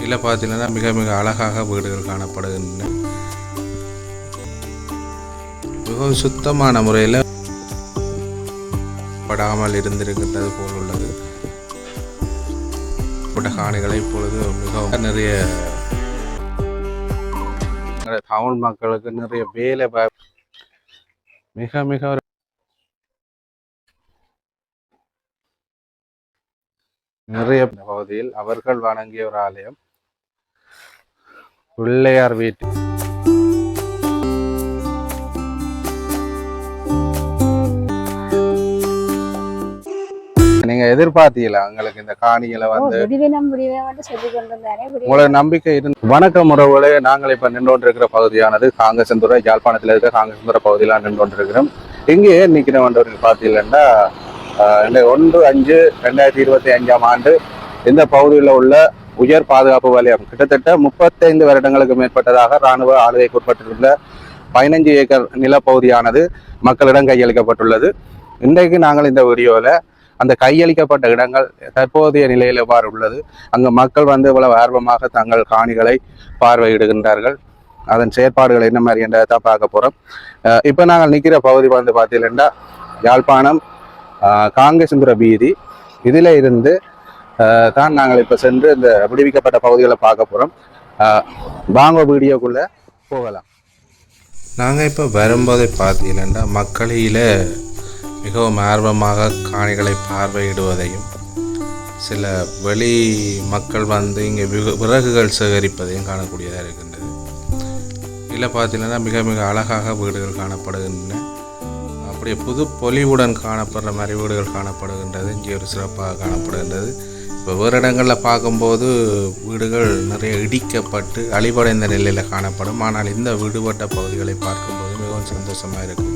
இதில் பார்த்தீங்கன்னா மிக மிக அழகாக வீடுகள் காணப்படுகின்றன. மிகவும் சுத்தமான முறையில் படாமல் இருந்திருக்கின்றது போல் உள்ளது. காணிகளை இப்பொழுது மிகவும் நிறைய தமிழ் மக்களுக்கு நிறைய வேலை மிக மிக நிறைய பகுதியில் அவர்கள் வணங்கிய ஒரு ஆலயம் பிள்ளையார் வீட்டு. நீங்க எதிர்பார்த்தீங்களா உங்களுக்கு இந்த காணிகளை வந்து உங்களுக்கு நம்பிக்கை இருந்து? வணக்கம் உறவுகளே, நாங்கள் இப்ப நின்று கொண்டிருக்கிற பகுதியானது காங்கேசன்துறை, யாழ்ப்பாணத்தில் இருக்க காங்கேசன்துறை பகுதியில நின்று கொண்டிருக்கிறோம். இங்கே நிற்கிறவன்றவர்கள் பார்த்தீங்கன்னா 1/5/2025 இந்த பகுதியில் உள்ள உயர் பாதுகாப்பு வலயம் கிட்டத்தட்ட 35 வருடங்களுக்கு மேற்பட்டதாக இராணுவ ஆளுகைக்கு உட்பட்டிருந்த 15 ஏக்கர் நிலப்பகுதியானது மக்களிடம் கையளிக்கப்பட்டுள்ளது. இன்றைக்கு நாங்கள் இந்த வீடியோவில் அந்த கையளிக்கப்பட்ட இடங்கள் தற்போதைய நிலையில் எவ்வாறு உள்ளது, அங்கு மக்கள் வந்து இவ்வளவு ஆர்வமாக தங்கள் காணிகளை பார்வையிடுகின்றார்கள், அதன் செயற்பாடுகள் என்ன மாதிரி என்றதை தான் பார்க்க போகிறோம். இப்போ நாங்கள் நிற்கிற பகுதி வந்து பார்த்தீங்கன்னா யாழ்ப்பாணம் காங்கேசன்துறை வீதி. இதில் இருந்து தான் நாங்கள் இப்போ சென்று இந்த விடுவிக்கப்பட்ட பகுதிகளை பார்க்க போகிறோம். வாங்க வீடியோக்குள்ளே போகலாம். நாங்கள் இப்போ வரும்போதை பார்த்தீங்கன்னா மக்களில் மிகவும் ஆர்வமாக காணிகளை பார்வையிடுவதையும் சில வெளி மக்கள் வந்து இங்கே விறகுகள் சேகரிப்பதையும் காணக்கூடியதாக இருக்கின்றது. இதில் பார்த்தீங்கன்னா மிக மிக அழகாக வீடுகள் காணப்படுகின்றன. அப்படியே புது பொலிவுடன் காணப்படுற மாதிரி வீடுகள் காணப்படுகின்றது. இங்கே ஒரு சிறப்பாக காணப்படுகின்றது. இப்போ வேறு இடங்களில் பார்க்கும்போது வீடுகள் நிறைய இடிக்கப்பட்டு அழிவடைந்த நிலையில் காணப்படும். ஆனால் இந்த விடுபட்ட பகுதிகளை பார்க்கும்போது மிகவும் சந்தோஷமாக இருக்கும்.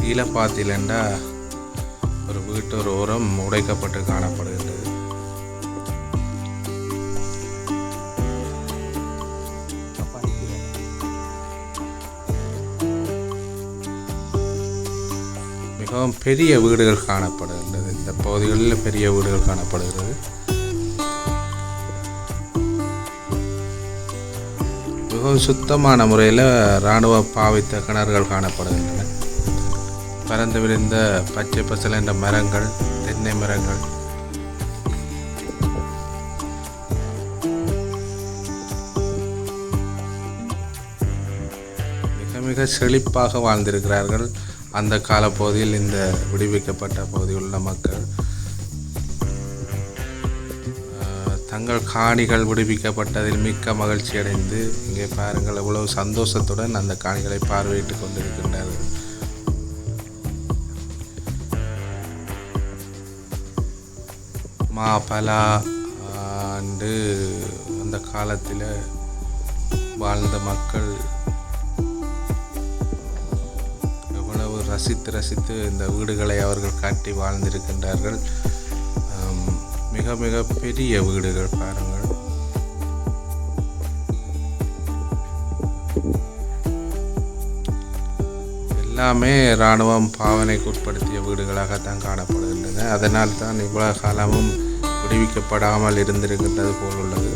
கீழே பார்த்தீங்கன்னா ஒரு வீட்டு ஒரு ஓரம் உடைக்கப்பட்டு காணப்படுகின்றது. மிகவும் பெரிய வீடுகள் காணப்படுகின்றது. இந்த பகுதிகளில் பெரிய வீடுகள் காணப்படுகிறது. மிகவும் சுத்தமான முறையில் இராணுவ பாவித்த கிணறுகள் காணப்படுகின்றன. பறந்து விரிந்த பச்சை பசல் என்ற மரங்கள், தென்னை மரங்கள், மிக மிக செழிப்பாக வாழ்ந்திருக்கிறார்கள் அந்த காலப்பகுதியில். இந்த விடுவிக்கப்பட்ட பகுதியில் உள்ள மக்கள் தங்கள் காணிகள் விடுவிக்கப்பட்டதில் மிக்க மகிழ்ச்சி அடைந்து இங்கே பாருங்கள் எவ்வளவு சந்தோஷத்துடன் அந்த காணிகளை பார்வையிட்டு கொண்டிருக்கின்றார்கள். பல ஆண்டு அந்த காலத்தில் வாழ்ந்த மக்கள் எவ்வளவு ரசித்து இந்த வீடுகளை அவர்கள் கட்டி வாழ்ந்திருக்கின்றார்கள். மிக மிக பெரிய வீடுகள் பாருங்கள். எல்லாமே இராணுவம் பாவனைக்கு உட்படுத்திய வீடுகளாகத்தான் காணப்படுகின்றன. அதனால் தான் இவ்வளவு காலமும் விடுவிக்கப்படாமல் இருந்திருக்கின்றது போல் உள்ளது.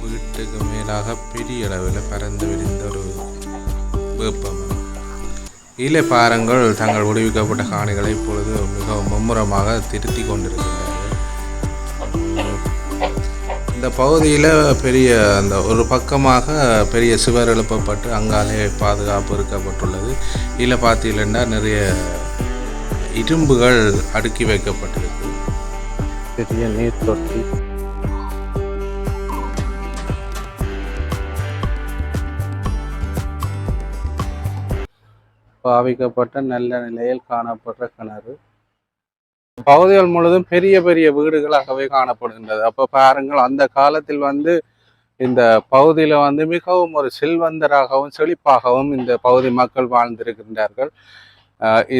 வீட்டுக்கு மேலாக பெரிய அளவில் பறந்து விரிந்த ஒரு வேப்பம். இதிலே பாருங்கள் தங்கள் விடுவிக்கப்பட்ட காணிகளை இப்பொழுது மிகவும் மும்முரமாக திருத்தி கொண்டிருக்கின்றார்கள். இந்த பகுதியில் பெரிய அந்த ஒரு பக்கமாக பெரிய சுவர் எழுப்பப்பட்டு அங்காலே பாதுகாப்பு இருக்கப்பட்டுள்ளது. இதில் பார்த்தீங்கன்னா நிறைய இரும்புகள் அடுக்கி வைக்கப்பட்டிருக்கு. பெரிய நீர் தொட்டி, பாவிக்கப்பட்ட நல்ல நிலையில் காணப்படுற கிணறு. பகுதிகள் முழுவதும் பெரிய பெரிய வீடுகளாகவே காணப்படுகின்றது. அப்போ பாருங்கள், அந்த காலத்தில் வந்து இந்த பகுதியில் வந்து மிகவும் ஒரு செல்வந்தராகவும் செழிப்பாகவும் இந்த பகுதி மக்கள் வாழ்ந்திருக்கின்றார்கள்.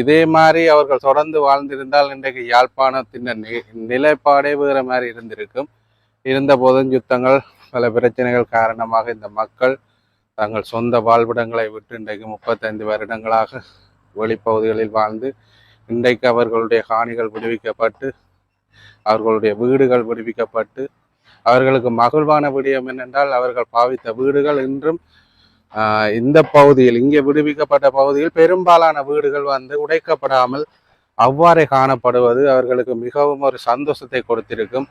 இதே மாதிரி அவர்கள் தொடர்ந்து வாழ்ந்திருந்தால் இன்றைக்கு யாழ்ப்பாணத்தின் நிலைப்பாடே வேறு மாதிரி இருந்திருக்கும். இருந்த போதும் யுத்தங்கள், பல பிரச்சனைகள் காரணமாக இந்த மக்கள் தங்கள் சொந்த வாழ்விடங்களை விட்டு இன்றைக்கு 35 வருடங்களாக வெளிப்பகுதிகளில் வாழ்ந்து இன்றைக்கு அவர்களுடைய காணிகள் விடுவிக்கப்பட்டு அவர்களுடைய வீடுகள் விடுவிக்கப்பட்டு அவர்களுக்கு மகிழ்வான விடயம் என்னென்றால் அவர்கள் பாவித்த வீடுகள் இன்றும் இந்த பகுதியில் இங்கே விடுவிக்கப்பட்ட பகுதியில் பெரும்பாலான வீடுகள் வந்து உடைக்கப்படாமல் அவ்வாறே காணப்படுவது அவர்களுக்கு மிகவும் ஒரு சந்தோஷத்தை கொடுத்திருக்கும்.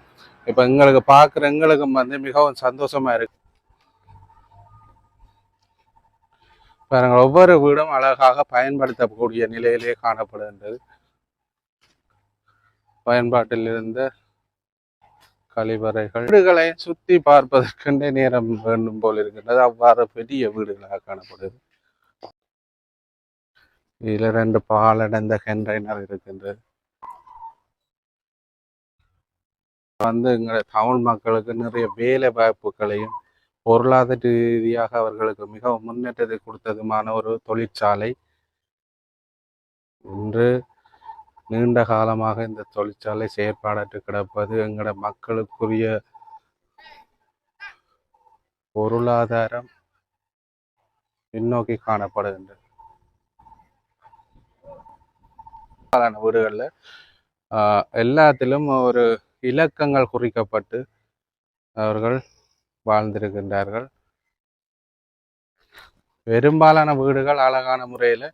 இப்போ எங்களுக்கு பார்க்குற எங்களுக்கும் வந்து மிகவும் சந்தோஷமா இருக்கு. பாருங்கள், ஒவ்வொரு வீடும் அழகாக பயன்படுத்தக்கூடிய நிலையிலே காணப்படுகின்றது. பயன்பாட்டில் இருந்த கழிவறைகள் வீடுகளை சுத்தி பார்ப்பதற்கென்றே நேரம் வேண்டும் போல் இருக்கின்றது. அவ்வாறு பெரிய வீடுகளாக காணப்படுது. இதுல 2 பாலடைந்த கண்டெய்னர் இருக்கின்றது. வந்து எங்களை தமிழ் மக்களுக்கு நிறைய வேலை வாய்ப்புகளையும் பொருளாதார ரீதியாக அவர்களுக்கு மிகவும் முன்னேற்றத்தை கொடுத்ததுமான ஒரு தொழிற்சாலை. இன்று நீண்ட காலமாக இந்த தொழிற்சாலை செயற்பாடற்று கிடப்பது எங்களோட மக்களுக்குரிய பொருளாதாரம் பின்னோக்கி காணப்படுகின்றது. வீடுகளில் எல்லாத்திலும் ஒரு இலக்கங்கள் குறிக்கப்பட்டு அவர்கள் வாழ்ந்திருக்கின்றார்கள். பெரும்பாலான வீடுகள் அழகான முறையில்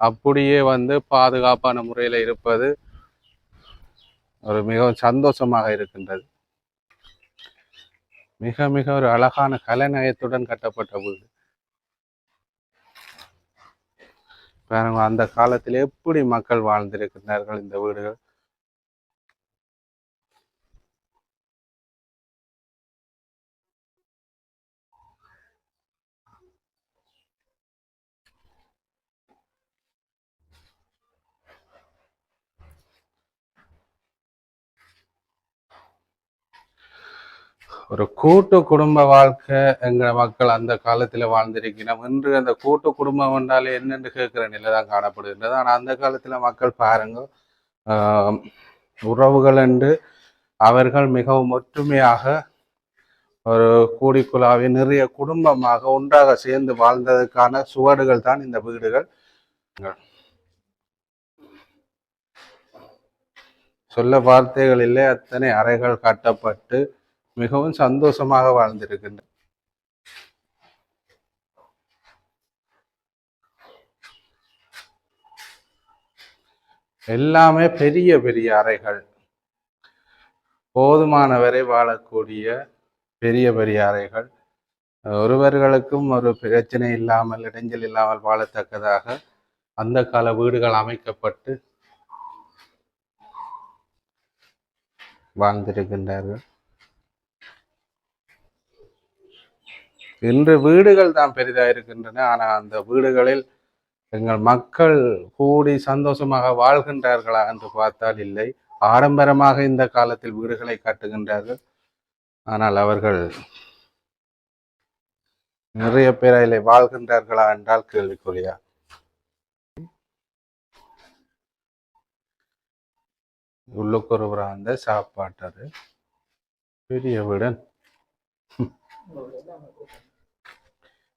அப்படியே வந்து பாதுகாப்பான முறையில் இருப்பது ஒரு மிகவும் சந்தோஷமாக இருக்கின்றது. மிக மிக ஒரு அழகான கலைநயத்துடன் கட்டப்பட்ட வீடு. பாருங்க, அந்த காலத்தில் எப்படி மக்கள் வாழ்ந்திருக்கின்றார்கள் இந்த வீடுகள். ஒரு கூட்டு குடும்ப வாழ்க்கை எங்க மக்கள் அந்த காலத்துல வாழ்ந்திருக்கிறோம். இன்று அந்த கூட்டு குடும்பம் என்றாலே என்னென்று கேட்கிற நிலை தான் காணப்படுகின்றது. ஆனால் அந்த காலத்துல மக்கள் பாருங்க, உறவுகள் என்று அவர்கள் மிகவும் ஒற்றுமையாக ஒரு கூடிக்குழாவி நிறைய குடும்பமாக ஒன்றாக சேர்ந்து வாழ்ந்ததற்கான சுவடுகள் தான் இந்த வீடுகள். சொல்ல வார்த்தைகள் இல்லை, அத்தனை அறைகள் கட்டப்பட்டு மிகவும் சந்தோஷமாக வாழ்ந்திருக்கின்ற. எல்லாமே பெரிய பெரிய அறைகள், போதுமானவரை வாழக்கூடிய பெரிய பெரிய அறைகள், ஒருவர்களுக்கும் ஒரு பிரச்சனை இல்லாமல் இடைஞ்சல் இல்லாமல் வாழத்தக்கதாக அந்த கால வீடுகள் அமைக்கப்பட்டு வாழ்ந்திருக்கின்றார்கள். இன்று வீடுகள் தான் பெரிதாக இருக்கின்றன. ஆனால் அந்த வீடுகளில் எங்கள் மக்கள் கூடி சந்தோஷமாக வாழ்கின்றார்களா என்று பார்த்தால் இல்லை. ஆடம்பரமாக இந்த காலத்தில் வீடுகளை கட்டுகின்றார்கள். ஆனால் அவர்கள் நிறைய பேர் அதில் வாழ்கின்றார்களா என்றால் கேள்விக்குறியா. உள்ளுக்கு ஒரு அந்த சாப்பாட்டது பெரிய வீடன்.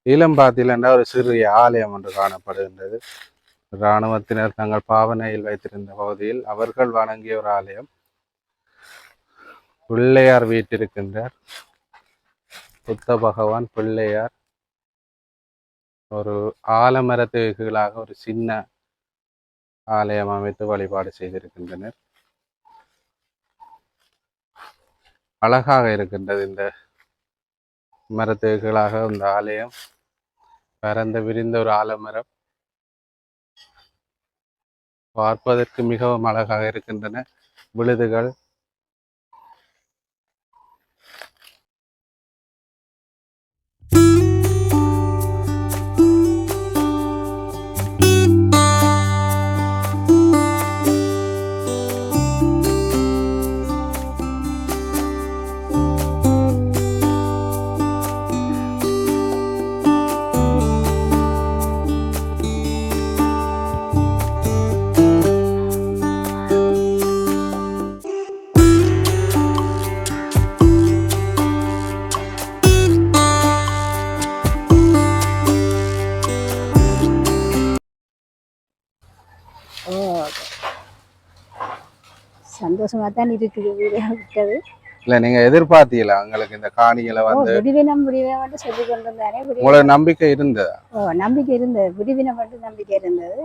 இளம்பாத்தில் என்ற ஒரு சிறிய ஆலயம் ஒன்று காணப்படுகின்றது. இராணுவத்தினர் தங்கள் பாவனையில் வைத்திருந்த பகுதியில் அவர்கள் வணங்கிய ஒரு ஆலயம். பிள்ளையார் வீட்டிருக்கின்றார். புத்த பகவான் பிள்ளையார் ஒரு ஆலமரத்துக்கு கீழாக ஒரு சின்ன ஆலயம் அமைத்து வழிபாடு செய்திருக்கின்றனர். அழகாக இருக்கின்றது இந்த மரத்துக்கு கீழாக இந்த ஆலயம். பரந்த விரிந்த ஒரு ஆலமரம் பார்ப்பதற்கு மிகவும் அழகாக இருக்கின்றன. விழுதுகள் சந்தோஷமா தான் இருக்குது வீடு விட்டது. இல்ல நீங்க எதிர்பார்த்தீங்களா உங்களுக்கு இந்த காணிகளை வந்து விடுவினம் மட்டும் சொல்லி கொண்டு வந்தானே. உங்களுக்கு நம்பிக்கை இருந்ததா? நம்பிக்கை இருந்தது, விடுவினம் மட்டும் நம்பிக்கை இருந்தது.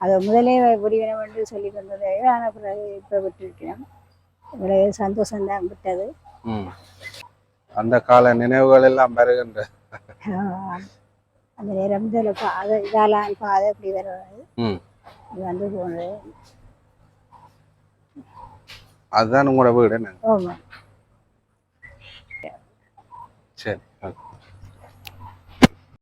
அதை முதலே விடுவினம் மட்டும் சொல்லி கொண்டு வந்தது. ஆனால் பிறகு இப்போ விட்டுருக்கிறோம். இவ்வளவு சந்தோஷம்தான் விட்டது. அந்த கால நினைவுகள் எல்லாம் வருகின்ற அந்த நேரம் பாதை இதெல்லாம் பாதை இப்படி வருவது இது வந்து போனது. அதுதான் உங்களோட வீடு. ஆமாம்.